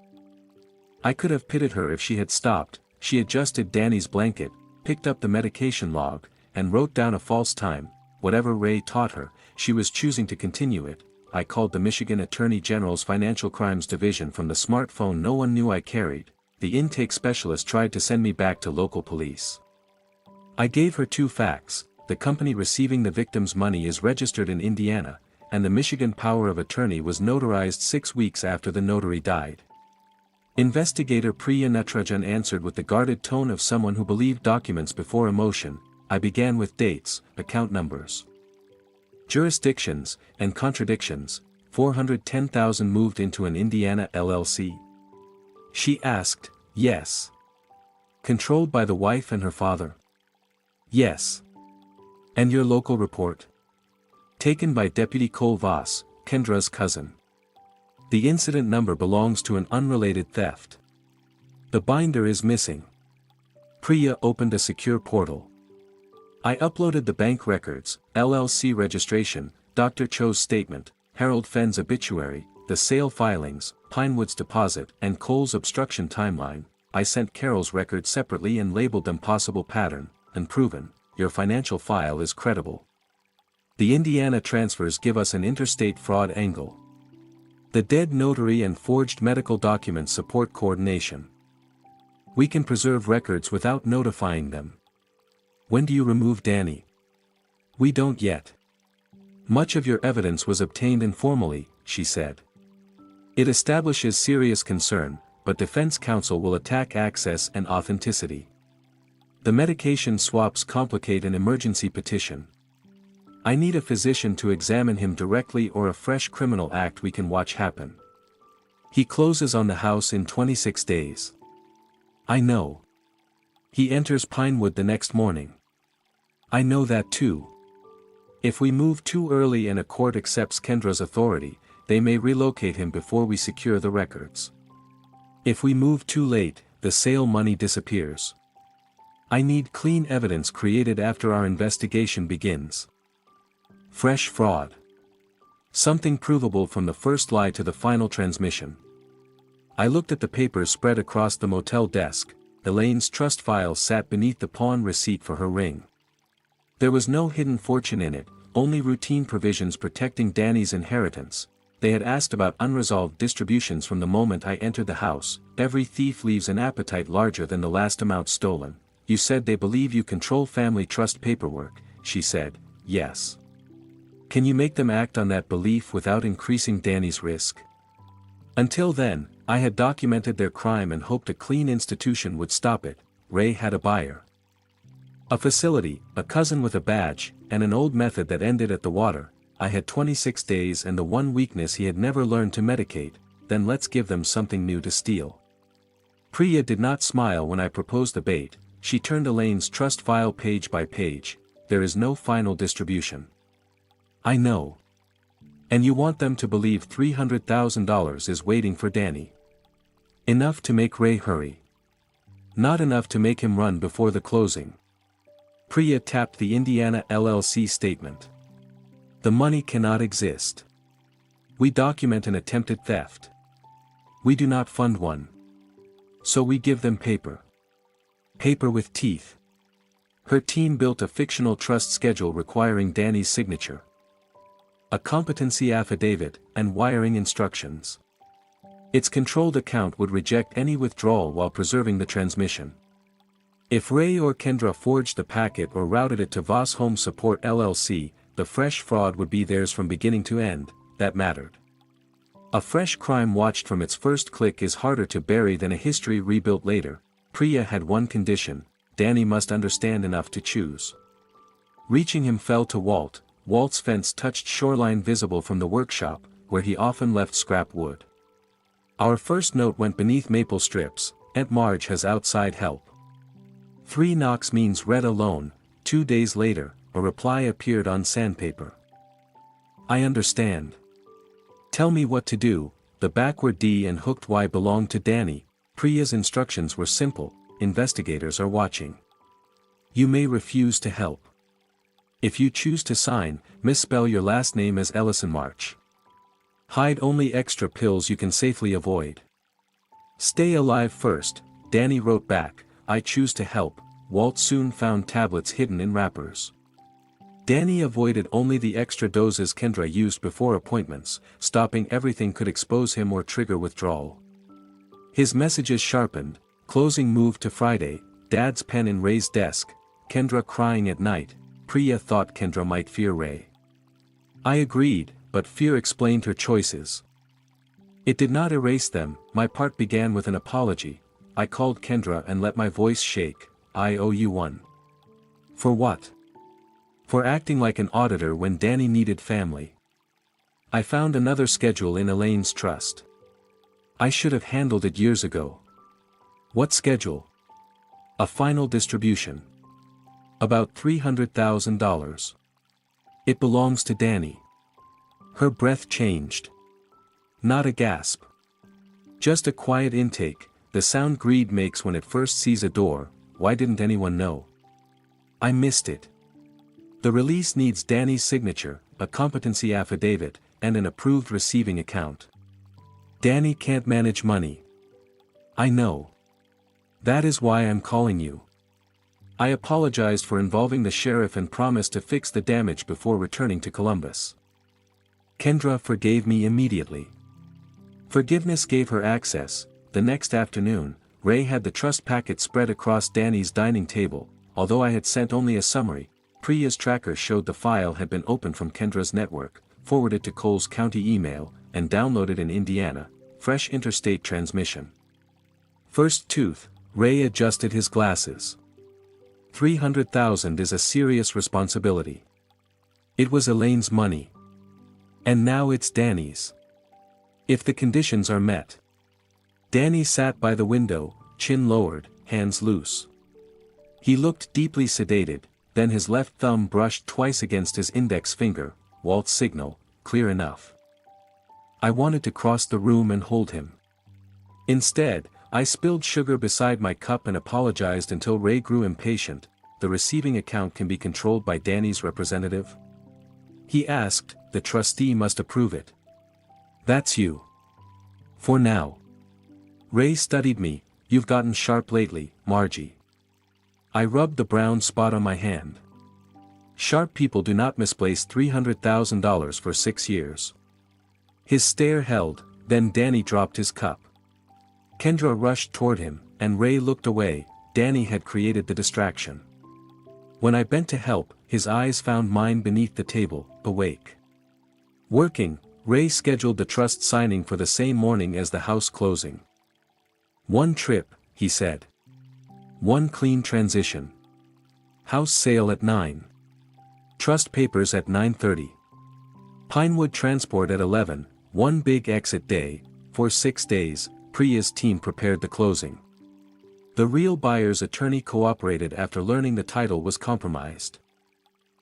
I could have pitied her if she had stopped. She adjusted Danny's blanket, picked up the medication log, and wrote down a false time. Whatever Ray taught her, she was choosing to continue it. I called the Michigan Attorney General's Financial Crimes Division from the smartphone no one knew I carried. The intake specialist tried to send me back to local police. I gave her 2 facts: the company receiving the victim's money is registered in Indiana, and the Michigan power of attorney was notarized 6 weeks after the notary died. Investigator Priya Natrajan answered with the guarded tone of someone who believed documents before emotion. I began with dates, account numbers, jurisdictions, and contradictions. 410,000 moved into an Indiana LLC. She asked. Yes. Controlled by the wife and her father? Yes. And your local report? Taken by Deputy Cole Voss, Kendra's cousin. The incident number belongs to an unrelated theft. The binder is missing. Priya opened a secure portal. I uploaded the bank records, LLC registration, Dr. Cho's statement, Harold Fenn's obituary, the sale filings, Pinewood's deposit, and Cole's obstruction timeline. I sent Carol's records separately and labeled them possible pattern, unproven. Your financial file is credible. The Indiana transfers give us an interstate fraud angle. The dead notary and forged medical documents support coordination. We can preserve records without notifying them. When do you remove Danny? We don't yet. Much of your evidence was obtained informally, she said. It establishes serious concern, but defense counsel will attack access and authenticity. The medication swaps complicate an emergency petition. I need a physician to examine him directly or a fresh criminal act we can watch happen. He closes on the house in 26 days. I know. He enters Pinewood the next morning. I know that too. If we move too early and a court accepts Kendra's authority, they may relocate him before we secure the records. If we move too late, the sale money disappears. I need clean evidence created after our investigation begins. Fresh fraud. Something provable from the first lie to the final transmission. I looked at the papers spread across the motel desk. Elaine's trust file sat beneath the pawn receipt for her ring. There was no hidden fortune in it, only routine provisions protecting Danny's inheritance. They had asked about unresolved distributions from the moment I entered the house. Every thief leaves an appetite larger than the last amount stolen. You said they believe you control family trust paperwork, she said. Yes. Can you make them act on that belief without increasing Danny's risk? Until then, I had documented their crime and hoped a clean institution would stop it. Ray had a buyer. A facility, a cousin with a badge, and an old method that ended at the water. I had 26 days and the one weakness he had never learned to medicate. Then let's give them something new to steal. Priya did not smile when I proposed the bait. She turned Elaine's trust file page by page. There is no final distribution. I know. And you want them to believe $300,000 is waiting for Danny. Enough to make Ray hurry. Not enough to make him run before the closing. Priya tapped the Indiana LLC statement. The money cannot exist. We document an attempted theft. We do not fund one. So we give them paper. Paper with teeth. Her team built a fictional trust schedule requiring Danny's signature. A competency affidavit, and wiring instructions. Its controlled account would reject any withdrawal while preserving the transmission. If Ray or Kendra forged the packet or routed it to Voss Home Support LLC, the fresh fraud would be theirs from beginning to end. That mattered. A fresh crime watched from its first click is harder to bury than a history rebuilt later. Priya had one condition: Danny must understand enough to choose. Reaching him fell to Walt. Walt's fence touched shoreline visible from the workshop, where he often left scrap wood. Our first note went beneath maple strips. Aunt Marge has outside help. 3 knocks means read alone. 2 days later, a reply appeared on sandpaper. I understand. Tell me what to do. The backward D and hooked Y belong to Danny. Priya's instructions were simple: investigators are watching. You may refuse to help. If you choose to sign, misspell your last name as Ellison March. Hide only extra pills you can safely avoid. Stay alive first, Danny wrote back. I choose to help. Walt soon found tablets hidden in wrappers. Danny avoided only the extra doses Kendra used before appointments. Stopping everything could expose him or trigger withdrawal. His messages sharpened. Closing moved to Friday, Dad's pen in Ray's desk, Kendra crying at night. Priya thought Kendra might fear Ray. I agreed, but fear explained her choices. It did not erase them. My part began with an apology. I called Kendra and let my voice shake. I owe you one. For what? For acting like an auditor when Danny needed family. I found another schedule in Elaine's trust. I should have handled it years ago. What schedule? A final distribution. About $300,000. It belongs to Danny. Her breath changed. Not a gasp. Just a quiet intake, the sound greed makes when it first sees a door. Why didn't anyone know? I missed it. The release needs Danny's signature, a competency affidavit, and an approved receiving account. Danny can't manage money. I know. That is why I'm calling you. I apologized for involving the sheriff and promised to fix the damage before returning to Columbus. Kendra forgave me immediately. Forgiveness gave her access. The next afternoon, Ray had the trust packet spread across Danny's dining table. Although I had sent only a summary, Priya's tracker showed the file had been opened from Kendra's network, forwarded to Coles County email, and downloaded in Indiana. Fresh interstate transmission. First tooth, Ray adjusted his glasses. $300,000 is a serious responsibility. It was Elaine's money. And now it's Danny's. If the conditions are met. Danny sat by the window, chin lowered, hands loose. He looked deeply sedated, then his left thumb brushed twice against his index finger. Walt's signal, clear enough. I wanted to cross the room and hold him. Instead, I spilled sugar beside my cup and apologized until Ray grew impatient. The receiving account can be controlled by Danny's representative? He asked. The trustee must approve it. That's you. For now. Ray studied me. You've gotten sharp lately, Margie. I rubbed the brown spot on my hand. Sharp people do not misplace $300,000 for 6 years. His stare held, then Danny dropped his cup. Kendra rushed toward him, and Ray looked away. Danny had created the distraction. When I bent to help, his eyes found mine beneath the table, awake. Working, Ray scheduled the trust signing for the same morning as the house closing. One trip, he said. One clean transition. House sale at 9. Trust papers at 9:30. Pinewood transport at 11, one big exit day. For 6 days, Priya's team prepared the closing. The real buyer's attorney cooperated after learning the title was compromised.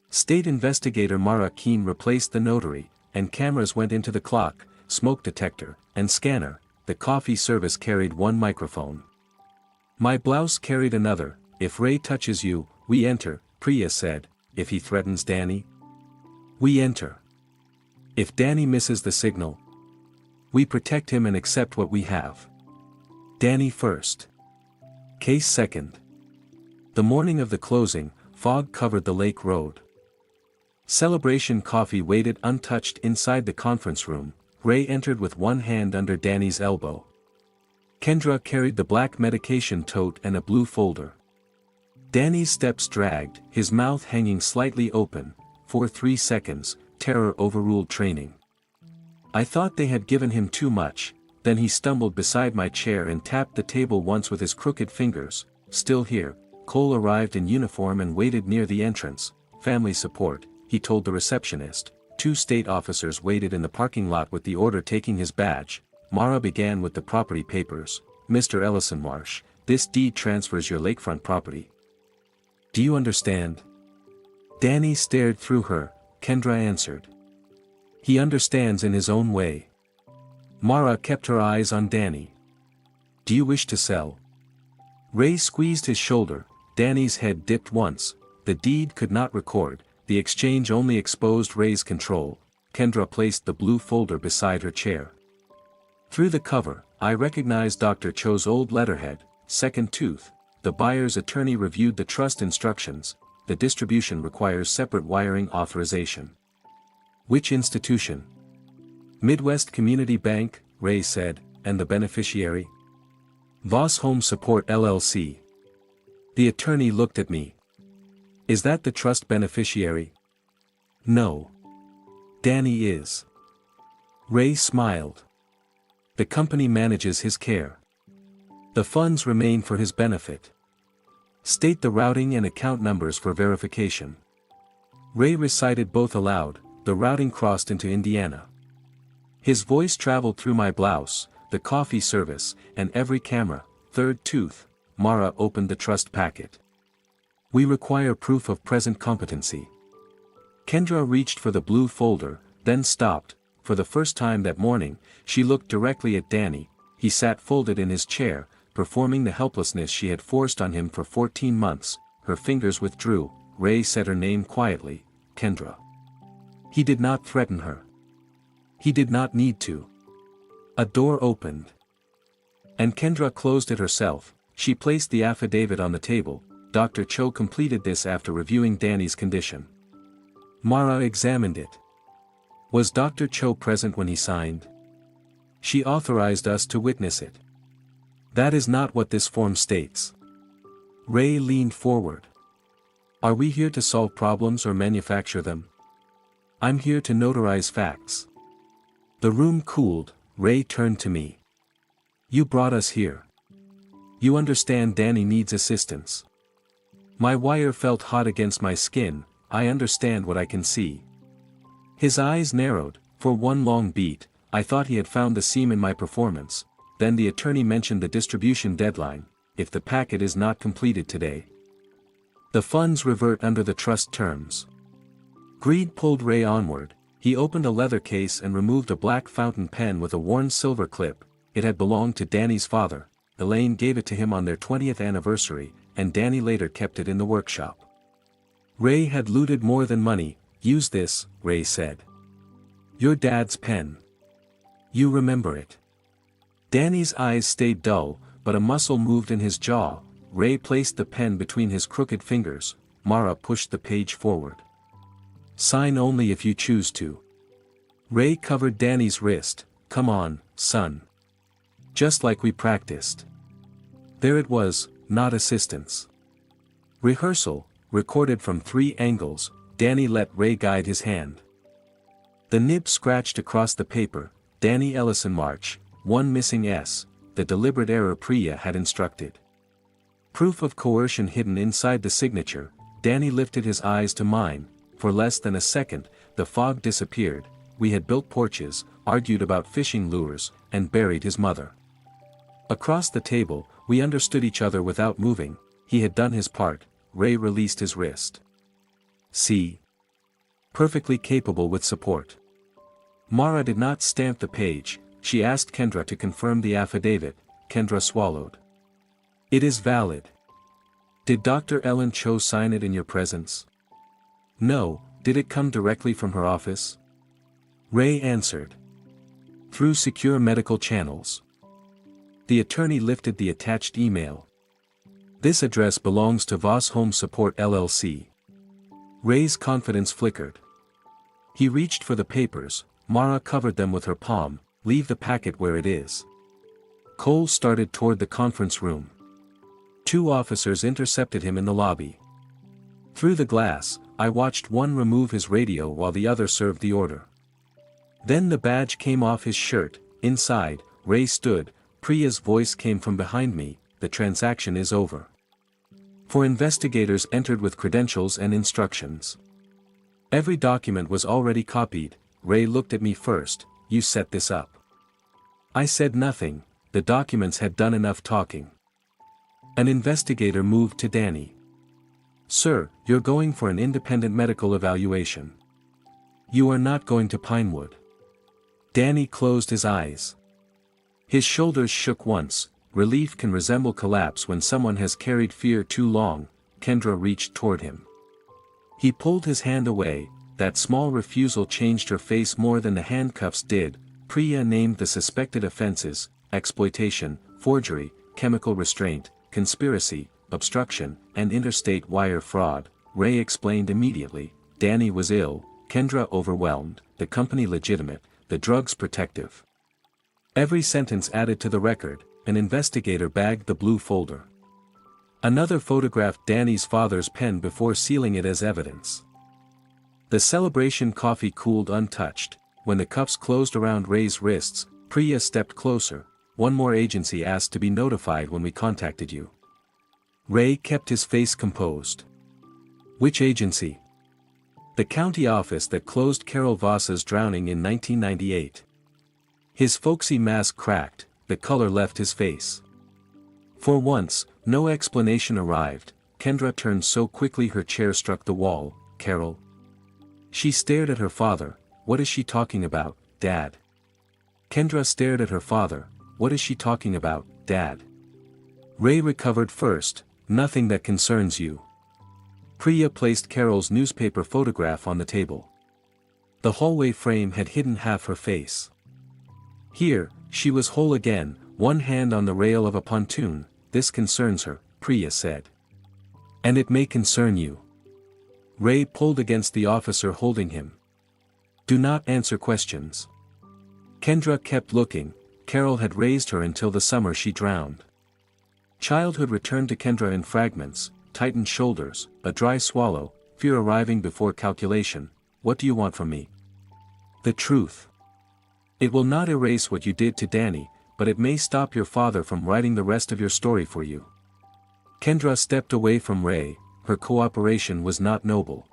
State investigator Mara Keene replaced the notary, and cameras went into the clock, smoke detector, and scanner. The coffee service carried one microphone. My blouse carried another. If Ray touches you, we enter, Priya said. If he threatens Danny, we enter. If Danny misses the signal, we protect him and accept what we have. Danny first. Case second. The morning of the closing, fog covered the lake road. Celebration coffee waited untouched inside the conference room. Ray entered with one hand under Danny's elbow. Kendra carried the black medication tote and a blue folder. Danny's steps dragged, his mouth hanging slightly open. For 3 seconds, terror overruled training. I thought they had given him too much. Then he stumbled beside my chair and tapped the table once with his crooked fingers. Still here. Cole arrived in uniform and waited near the entrance. Family support, he told the receptionist. 2 state officers waited in the parking lot with the order taking his badge. Mara began with the property papers. Mr. Ellison Marsh, this deed transfers your lakefront property. Do you understand? Danny stared through her. Kendra answered. He understands in his own way. Mara kept her eyes on Danny. Do you wish to sell? Ray squeezed his shoulder. Danny's head dipped once. The deed could not record, the exchange only exposed Ray's control. Kendra placed the blue folder beside her chair. Through the cover, I recognized Dr. Cho's old letterhead, second tooth. The buyer's attorney reviewed the trust instructions. The distribution requires separate wiring authorization. Which institution? Midwest Community Bank, Ray said, and the beneficiary? Voss Home Support LLC. The attorney looked at me. Is that the trust beneficiary? No. Danny is. Ray smiled. The company manages his care. The funds remain for his benefit. State the routing and account numbers for verification. Ray recited both aloud. The routing crossed into Indiana. His voice traveled through my blouse, the coffee service, and every camera. Third tooth. Mara opened the trust packet. We require proof of present competency. Kendra reached for the blue folder, then stopped. For the first time that morning, she looked directly at Danny. He sat folded in his chair, performing the helplessness she had forced on him for 14 months. Her fingers withdrew. Ray said her name quietly, Kendra. He did not threaten her. He did not need to. A door opened. And Kendra closed it herself. She placed the affidavit on the table. Dr. Cho completed this after reviewing Danny's condition. Mara examined it. Was Dr. Cho present when he signed? She authorized us to witness it. That is not what this form states. Ray leaned forward. Are we here to solve problems or manufacture them? I'm here to notarize facts. The room cooled. Ray turned to me. You brought us here. You understand Danny needs assistance. My wire felt hot against my skin. I understand what I can see. His eyes narrowed. For one long beat, I thought he had found the seam in my performance. Then the attorney mentioned the distribution deadline. If the packet is not completed today, the funds revert under the trust terms. Greed pulled Ray onward. He opened a leather case and removed a black fountain pen with a worn silver clip. It had belonged to Danny's father. Elaine gave it to him on their 20th anniversary, and Danny later kept it in the workshop. Ray had looted more than money. Use this, Ray said. Your dad's pen. You remember it. Danny's eyes stayed dull, but a muscle moved in his jaw. Ray placed the pen between his crooked fingers. Mara pushed the page forward. Sign only if you choose to. Ray covered Danny's wrist. Come on, son. Just like we practiced. There it was, not assistance. Rehearsal, recorded from 3 angles. Danny let Ray guide his hand. The nib scratched across the paper. Danny Ellison March, 1 missing S, the deliberate error Priya had instructed. Proof of coercion hidden inside the signature. Danny lifted his eyes to mine. For less than a second, the fog disappeared. We had built porches, argued about fishing lures, and buried his mother. Across the table, we understood each other without moving. He had done his part. Ray released his wrist. See. Perfectly capable with support. Mara did not stamp the page. She asked Kendra to confirm the affidavit. Kendra swallowed. It is valid. Did Dr. Ellen Cho sign it in your presence? No. Did it come directly from her office? Ray answered. Through secure medical channels. The attorney lifted the attached email. This address belongs to Voss Home Support LLC. Ray's confidence flickered. He reached for the papers. Mara covered them with her palm. Leave the packet where it is. Cole started toward the conference room. 2 officers intercepted him in the lobby. Through the glass, I watched one remove his radio while the other served the order. Then the badge came off his shirt. Inside, Ray stood. Priya's voice came from behind me. The transaction is over. 4 investigators entered with credentials and instructions. Every document was already copied. Ray looked at me first. You set this up. I said nothing. The documents had done enough talking. An investigator moved to Danny. Sir, you're going for an independent medical evaluation. You are not going to Pinewood. Danny closed his eyes. His shoulders shook once. relief can resemble collapse when someone has carried fear too long. Kendra reached toward him. He pulled his hand away. That small refusal changed her face more than the handcuffs did. Priya named the suspected offenses: exploitation, forgery, chemical restraint, conspiracy, obstruction, and interstate wire fraud. Ray explained immediately. Danny was ill, Kendra overwhelmed, the company legitimate, the drugs protective. Every sentence added to the record. An investigator bagged the blue folder. Another photographed Danny's father's pen before sealing it as evidence. The celebration coffee cooled untouched. When the cuffs closed around Ray's wrists, Priya stepped closer. One more agency asked to be notified when we contacted you. Ray kept his face composed. Which agency? The county office that closed Carol Voss's drowning in 1998. His folksy mask cracked, the color left his face. For once, no explanation arrived. Kendra turned so quickly her chair struck the wall. Carol. She stared at her father. What is she talking about, Dad? Kendra stared at her father. What is she talking about, Dad? Ray recovered first. Nothing that concerns you. Priya placed Carol's newspaper photograph on the table. The hallway frame had hidden half her face. Here, she was whole again, one hand on the rail of a pontoon. This concerns her, Priya said. And it may concern you. Ray pulled against the officer holding him. Do not answer questions. Kendra kept looking. Carol had raised her until the summer she drowned. Childhood returned to Kendra in fragments, tightened shoulders, a dry swallow, fear arriving before calculation. What do you want from me? The truth. It will not erase what you did to Danny, but it may stop your father from writing the rest of your story for you. Kendra stepped away from Ray. Her cooperation was not noble.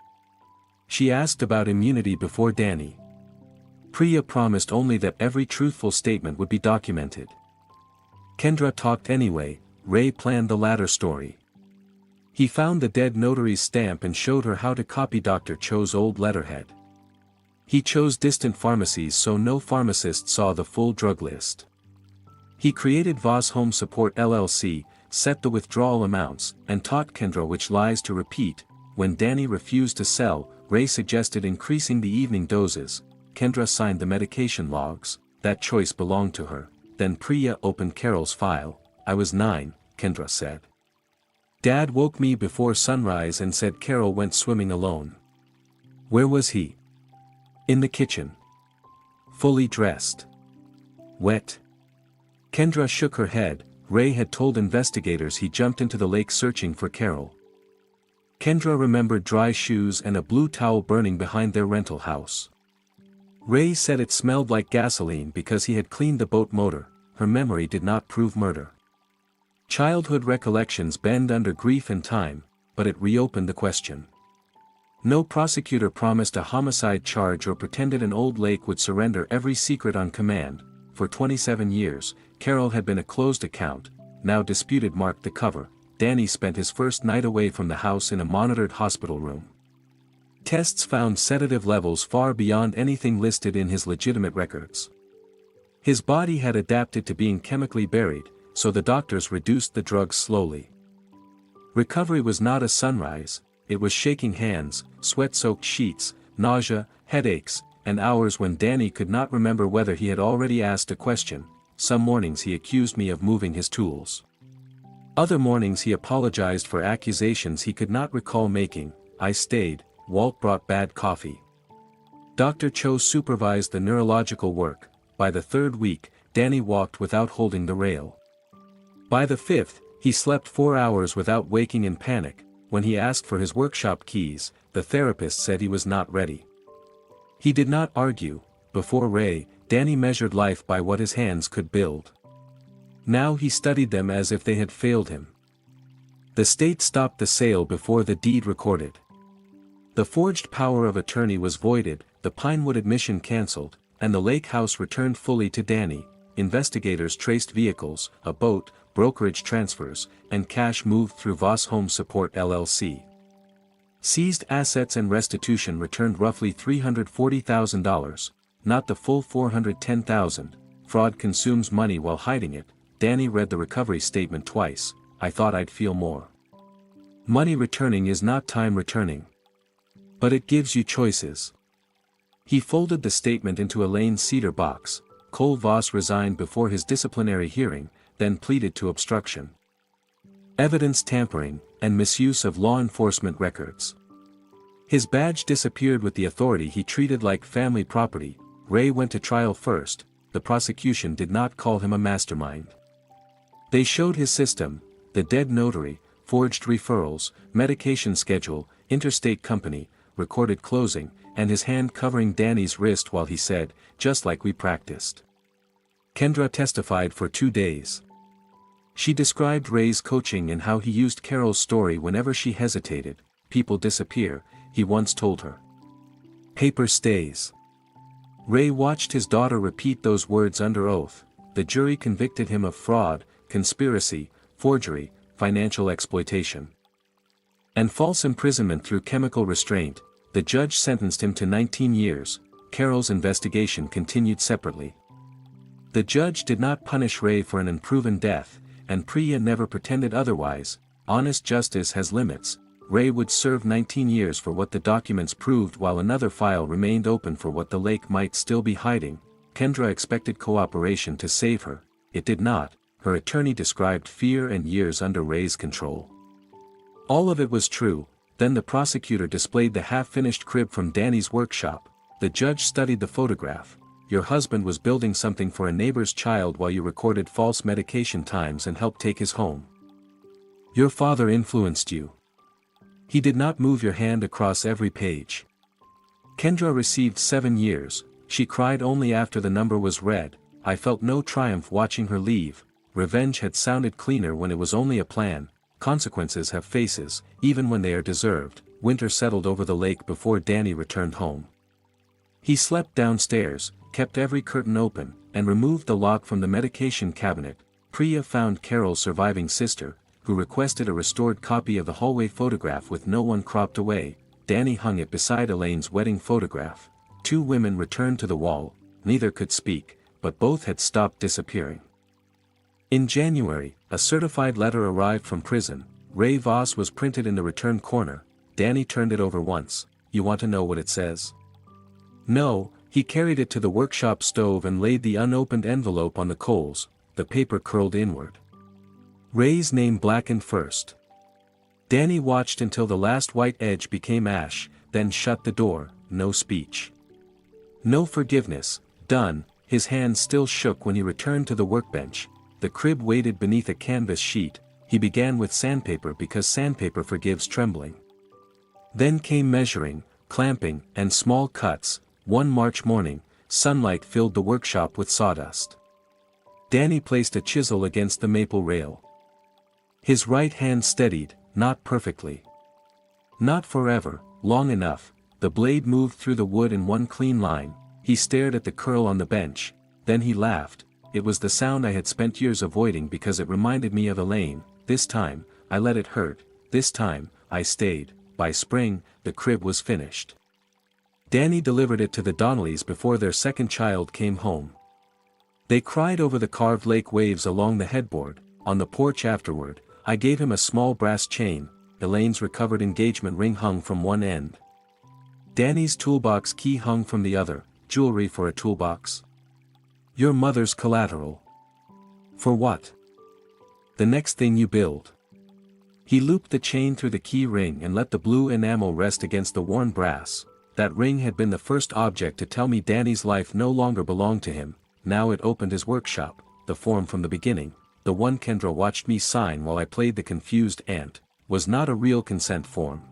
She asked about immunity before Danny. Priya promised only that every truthful statement would be documented. Kendra talked anyway. Ray planned the latter story. He found the dead notary's stamp and showed her how to copy Dr. Cho's old letterhead. He chose distant pharmacies so no pharmacist saw the full drug list. He created Voss Home Support LLC, set the withdrawal amounts, and taught Kendra which lies to repeat. When Danny refused to sell, Ray suggested increasing the evening doses. Kendra signed the medication logs. That choice belonged to her. Then Priya opened Carol's file. I was 9, Kendra said. Dad woke me before sunrise and said Carol went swimming alone. Where was he? In the kitchen. Fully dressed. Wet. Kendra shook her head. Ray had told investigators he jumped into the lake searching for Carol. Kendra remembered dry shoes and a blue towel burning behind their rental house. Ray said it smelled like gasoline because he had cleaned the boat motor. Her memory did not prove murder. Childhood recollections bend under grief and time, but it reopened the question. No prosecutor promised a homicide charge or pretended an old lake would surrender every secret on command. For 27 years, Carol had been a closed account. Now disputed marked the cover. Danny spent his first night away from the house in a monitored hospital room. Tests found sedative levels far beyond anything listed in his legitimate records. His body had adapted to being chemically buried, so the doctors reduced the drugs slowly. Recovery was not a sunrise, it was shaking hands, sweat-soaked sheets, nausea, headaches, and hours when Danny could not remember whether he had already asked a question. Some mornings he accused me of moving his tools. Other mornings he apologized for accusations he could not recall making. I stayed. Walt brought bad coffee. Dr. Cho supervised the neurological work. By the third week, Danny walked without holding the rail. By the fifth, he slept 4 hours without waking in panic. When he asked for his workshop keys, the therapist said he was not ready. He did not argue. Before Ray, Danny measured life by what his hands could build. Now he studied them as if they had failed him. The state stopped the sale before the deed recorded. The forged power of attorney was voided, the Pinewood admission cancelled, and the lake house returned fully to Danny. Investigators traced vehicles, a boat, brokerage transfers, and cash moved through Voss Home Support LLC. Seized assets and restitution returned roughly $340,000, not the full $410,000. Fraud consumes money while hiding it. Danny read the recovery statement twice. I thought I'd feel more. Money returning is not time returning. But it gives you choices. He folded the statement into Elaine's cedar box. Cole Voss resigned before his disciplinary hearing, then pleaded to obstruction, evidence tampering, and misuse of law enforcement records. His badge disappeared with the authority he treated like family property. Ray went to trial first. The prosecution did not call him a mastermind. They showed his system, the dead notary, forged referrals, medication schedule, interstate company, recorded closing, and his hand covering Danny's wrist while he said, "Just like we practiced." Kendra testified for 2 days. She described Ray's coaching and how he used Carol's story whenever she hesitated. "People disappear," he once told her. "Paper stays." Ray watched his daughter repeat those words under oath. The jury convicted him of fraud, conspiracy, forgery, financial exploitation, and false imprisonment through chemical restraint. The judge sentenced him to 19 years. Carol's investigation continued separately. The judge did not punish Ray for an unproven death, and Priya never pretended otherwise. Honest justice has limits. Ray would serve 19 years for what the documents proved while another file remained open for what the lake might still be hiding. Kendra expected cooperation to save her. It did not. Her attorney described fear and years under Ray's control. All of it was true. Then the prosecutor displayed the half-finished crib from Danny's workshop. The judge studied the photograph. "Your husband was building something for a neighbor's child while you recorded false medication times and helped take his home. Your father influenced you. He did not move your hand across every page." Kendra received 7 years. She cried only after the number was read. "I felt no triumph watching her leave. Revenge had sounded cleaner when it was only a plan. Consequences have faces, even when they are deserved." Winter settled over the lake before Danny returned home. He slept downstairs, kept every curtain open, and removed the lock from the medication cabinet. Priya found Carol's surviving sister, who requested a restored copy of the hallway photograph with no one cropped away. Danny hung it beside Elaine's wedding photograph. 2 women returned to the wall. Neither could speak, but both had stopped disappearing. In January, a certified letter arrived from prison. Ray Voss was printed in the return corner. Danny turned it over once. "You want to know what it says?" "No." He carried it to the workshop stove and laid the unopened envelope on the coals. The paper curled inward. Ray's name blackened first. Danny watched until the last white edge became ash, then shut the door. No speech. No forgiveness. Done. His hands still shook when he returned to the workbench. The crib waited beneath a canvas sheet. He began with sandpaper because sandpaper forgives trembling. Then came measuring, clamping, and small cuts. One March morning, sunlight filled the workshop with sawdust. Danny placed a chisel against the maple rail. His right hand steadied, not perfectly. Not forever, long enough. The blade moved through the wood in one clean line. He stared at the curl on the bench. Then he laughed. It was the sound I had spent years avoiding because it reminded me of Elaine. This time, I let it hurt. This time, I stayed. By spring, the crib was finished. Danny delivered it to the Donnellys before their second child came home. They cried over the carved lake waves along the headboard. On the porch afterward, I gave him a small brass chain. Elaine's recovered engagement ring hung from one end. Danny's toolbox key hung from the other. Jewelry for a toolbox? Your mother's collateral. For what? The next thing you build. He looped the chain through the key ring and let the blue enamel rest against the worn brass. That ring had been the first object to tell me Danny's life no longer belonged to him. Now it opened his workshop, the form from the beginning. The one Kendra watched me sign while I played the confused aunt, was not a real consent form.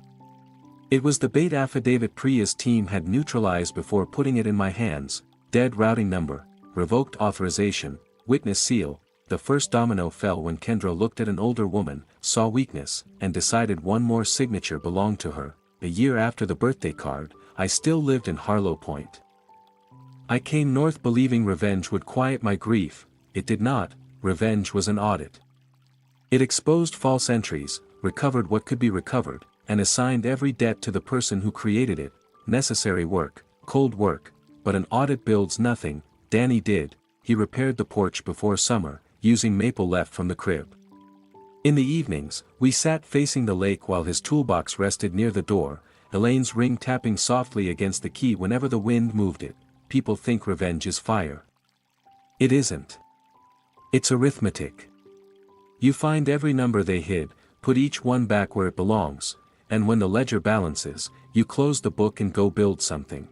It was the bait affidavit Priya's team had neutralized before putting it in my hands. Dead routing number, revoked authorization, witness seal. The first domino fell when Kendra looked at an older woman, saw weakness, and decided one more signature belonged to her. A year after the birthday card, I still lived in Harlow Point. I came north believing revenge would quiet my grief. It did not. Revenge was an audit. It exposed false entries, recovered what could be recovered, and assigned every debt to the person who created it. Necessary work, cold work, but an audit builds nothing. Danny did. He repaired the porch before summer. using maple left from the crib. In the evenings, we sat facing the lake while his toolbox rested near the door, Elaine's ring tapping softly against the key whenever the wind moved it. People think revenge is fire. It isn't. It's arithmetic. You find every number they hid, put each one back where it belongs, and when the ledger balances, you close the book and go build something.